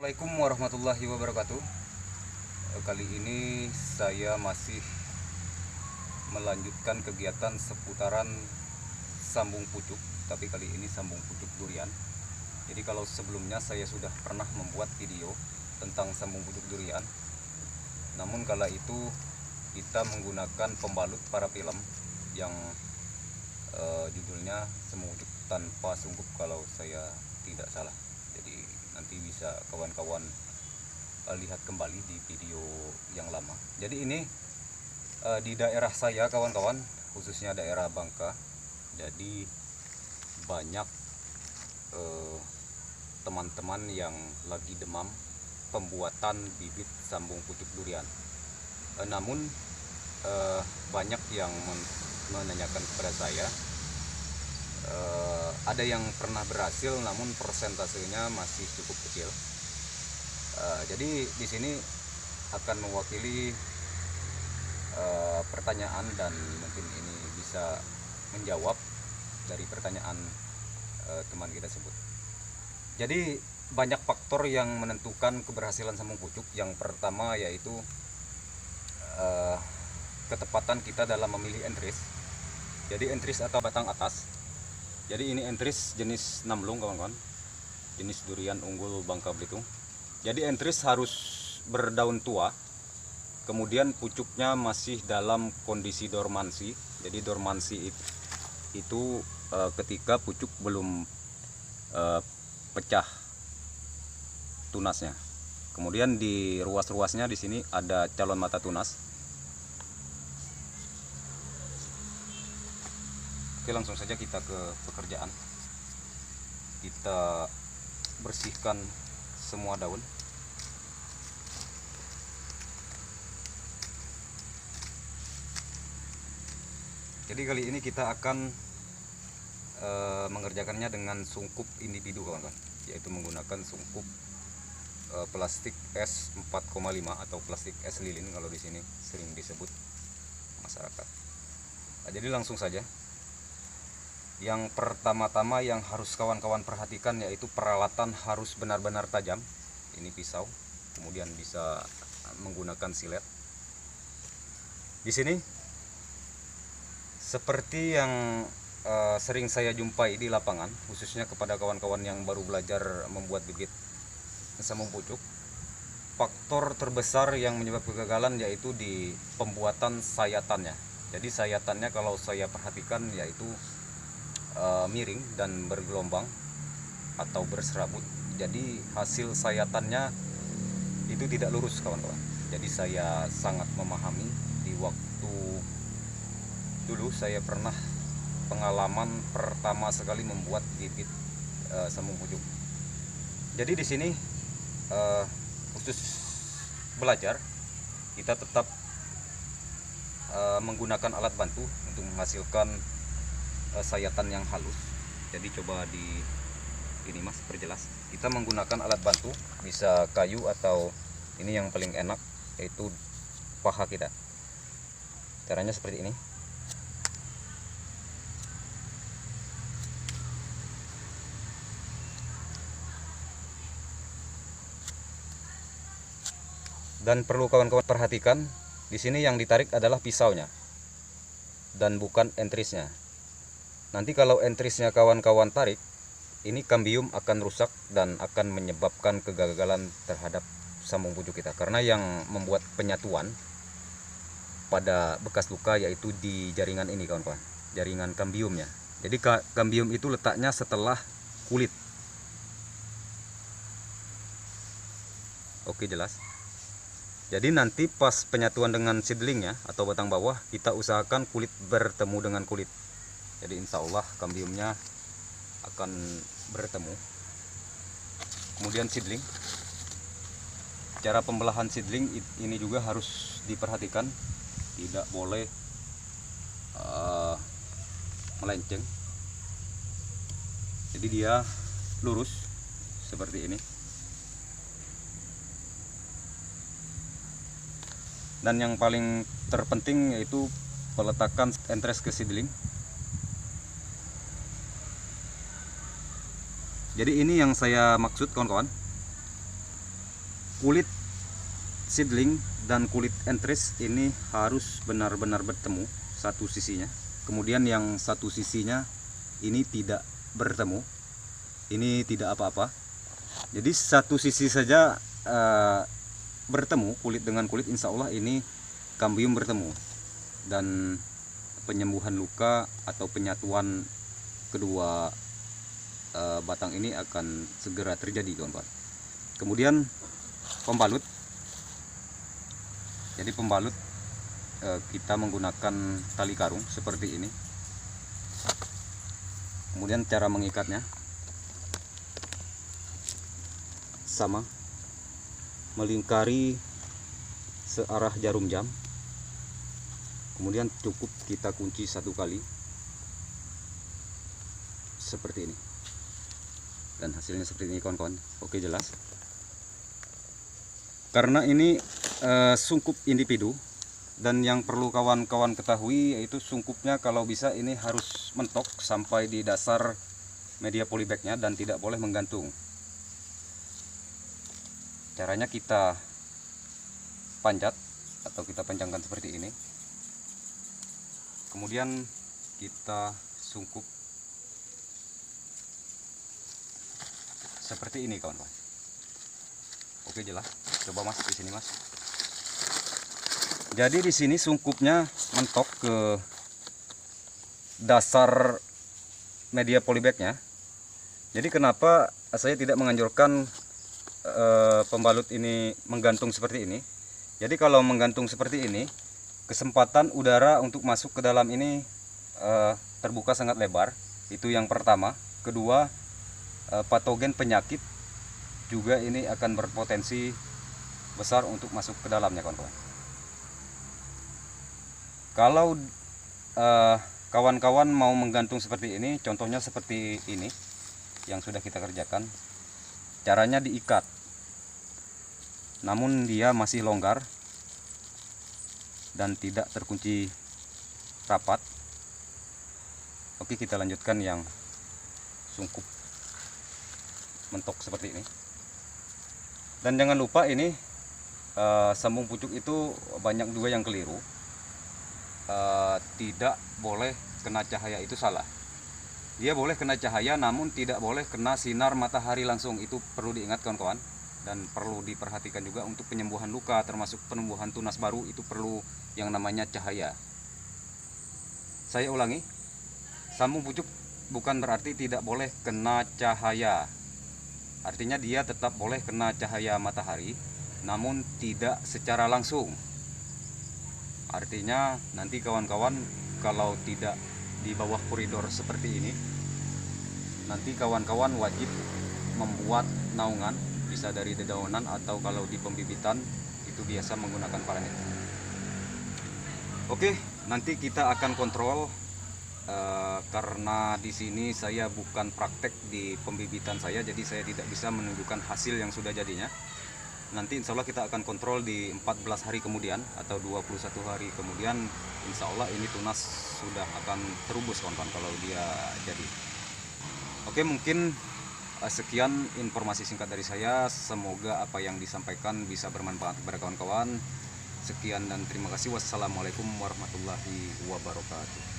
Assalamualaikum warahmatullahi wabarakatuh. Kali ini saya masih melanjutkan kegiatan seputaran sambung pucuk, tapi kali ini sambung pucuk durian. Jadi kalau sebelumnya saya sudah pernah membuat video tentang sambung pucuk durian, namun kala itu kita menggunakan pembalut para film yang judulnya sambung pucuk tanpa sungkup kalau saya tidak salah. Jadi nanti bisa kawan-kawan lihat kembali di video yang lama. Jadi ini di daerah saya kawan-kawan, khususnya daerah Bangka. Jadi banyak teman-teman yang lagi demam pembuatan bibit sambung pucuk durian. Namun banyak yang menanyakan kepada saya, ada yang pernah berhasil namun persentasenya masih cukup kecil. Jadi di sini akan mewakili pertanyaan dan mungkin ini bisa menjawab dari pertanyaan teman kita sebut. Jadi banyak faktor yang menentukan keberhasilan sambung pucuk. Yang pertama yaitu ketepatan kita dalam memilih entris. Jadi entris atau batang atas. Jadi ini entris jenis namlung kawan-kawan, jenis durian unggul Bangka Belitung. Jadi entris harus berdaun tua, kemudian pucuknya masih dalam kondisi dormansi. Jadi dormansi itu ketika pucuk belum pecah tunasnya. Kemudian di ruas-ruasnya di sini ada calon mata tunas. Oke, langsung saja kita ke pekerjaan. Kita bersihkan semua daun. Jadi kali ini kita akan mengerjakannya dengan sungkup individu kawan-kawan, yaitu menggunakan sungkup plastik S 4,5 atau plastik S lilin kalau di sini sering disebut masyarakat. Nah, jadi langsung saja. Yang pertama-tama yang harus kawan-kawan perhatikan yaitu peralatan harus benar-benar tajam. Ini pisau, kemudian bisa menggunakan silet. Di sini seperti yang sering saya jumpai di lapangan, khususnya kepada kawan-kawan yang baru belajar membuat bibit sambung pucuk, faktor terbesar yang menyebabkan kegagalan yaitu di pembuatan sayatannya. Jadi sayatannya kalau saya perhatikan yaitu miring dan bergelombang atau berserabut. Jadi hasil sayatannya itu tidak lurus kawan-kawan. Jadi saya sangat memahami di waktu dulu saya pernah pengalaman pertama sekali membuat bibit sambung pucuk. Jadi di sini khusus belajar kita tetap menggunakan alat bantu untuk menghasilkan sayatan yang halus. Jadi coba di ini Mas perjelas. Kita menggunakan alat bantu, bisa kayu atau ini yang paling enak yaitu paha kita. Caranya seperti ini. Dan perlu kawan-kawan perhatikan, di sini yang ditarik adalah pisaunya dan bukan entrisnya. Nanti kalau entrisnya kawan-kawan tarik, ini kambium akan rusak dan akan menyebabkan kegagalan terhadap sambung pucuk kita. Karena yang membuat penyatuan pada bekas luka yaitu di jaringan ini kawan-kawan, jaringan kambiumnya. Jadi kambium itu letaknya setelah kulit. Oke, jelas. Jadi nanti pas penyatuan dengan seedlingnya atau batang bawah, kita usahakan kulit bertemu dengan kulit. Jadi insya Allah kambiumnya akan bertemu. Kemudian seedling, cara pembelahan seedling ini juga harus diperhatikan, tidak boleh melenceng. Jadi dia lurus seperti ini. Dan yang paling terpenting yaitu peletakan entres ke seedling. Jadi ini yang saya maksud kawan-kawan. kulit seedling dan kulit entris ini harus benar-benar bertemu satu sisinya. Kemudian yang satu sisinya ini tidak bertemu, ini tidak apa-apa. Jadi satu sisi saja bertemu kulit dengan kulit, insya Allah ini kambium bertemu, dan penyembuhan luka atau penyatuan kedua batang ini akan segera terjadi, kawan-kawan. Kemudian pembalut. Jadi pembalut kita menggunakan tali karung seperti ini. Kemudian cara mengikatnya sama, melingkari searah jarum jam. Kemudian cukup kita kunci satu kali seperti ini, dan hasilnya seperti ini, kawan-kawan. Oke, jelas. Karena ini sungkup individu, dan yang perlu kawan-kawan ketahui yaitu sungkupnya kalau bisa ini harus mentok sampai di dasar media polybagnya dan tidak boleh menggantung. Caranya kita panjat atau kita panjangkan seperti ini, kemudian kita sungkup seperti ini, kawan-kawan. Oke, jelas. Coba Mas di sini, Mas. Jadi di sini sungkupnya mentok ke dasar media polybagnya. Jadi kenapa saya tidak menganjurkan pembalut ini menggantung seperti ini? Jadi kalau menggantung seperti ini, kesempatan udara untuk masuk ke dalam ini terbuka sangat lebar. Itu yang pertama. Kedua, patogen penyakit juga ini akan berpotensi besar untuk masuk ke dalamnya, kawan-kawan. Kalau kawan-kawan mau menggantung seperti ini, contohnya seperti ini yang sudah kita kerjakan, caranya diikat, namun dia masih longgar dan tidak terkunci rapat. Oke, kita lanjutkan yang sungkup mentok seperti ini. Dan jangan lupa ini sambung pucuk itu banyak juga yang keliru. Tidak boleh kena cahaya, itu salah. Dia boleh kena cahaya namun tidak boleh kena sinar matahari langsung. Itu perlu diingat, kawan-kawan, dan perlu diperhatikan juga untuk penyembuhan luka termasuk penumbuhan tunas baru. Itu perlu yang namanya cahaya. Saya ulangi, sambung pucuk bukan berarti tidak boleh kena cahaya. Artinya dia tetap boleh kena cahaya matahari namun tidak secara langsung. Artinya nanti kawan-kawan kalau tidak di bawah koridor seperti ini, nanti kawan-kawan wajib membuat naungan, bisa dari dedaunan atau kalau di pembibitan itu biasa menggunakan paranet. Oke, nanti kita akan kontrol karena di sini saya bukan praktek di pembibitan saya, jadi saya tidak bisa menunjukkan hasil yang sudah jadinya. Nanti insya Allah kita akan kontrol di 14 hari kemudian atau 21 hari kemudian, insya Allah ini tunas sudah akan terubus, kawan-kawan, kalau dia jadi. Oke, mungkin sekian informasi singkat dari saya. Semoga apa yang disampaikan bisa bermanfaat kepada kawan-kawan. Sekian dan terima kasih. Wassalamualaikum warahmatullahi wabarakatuh.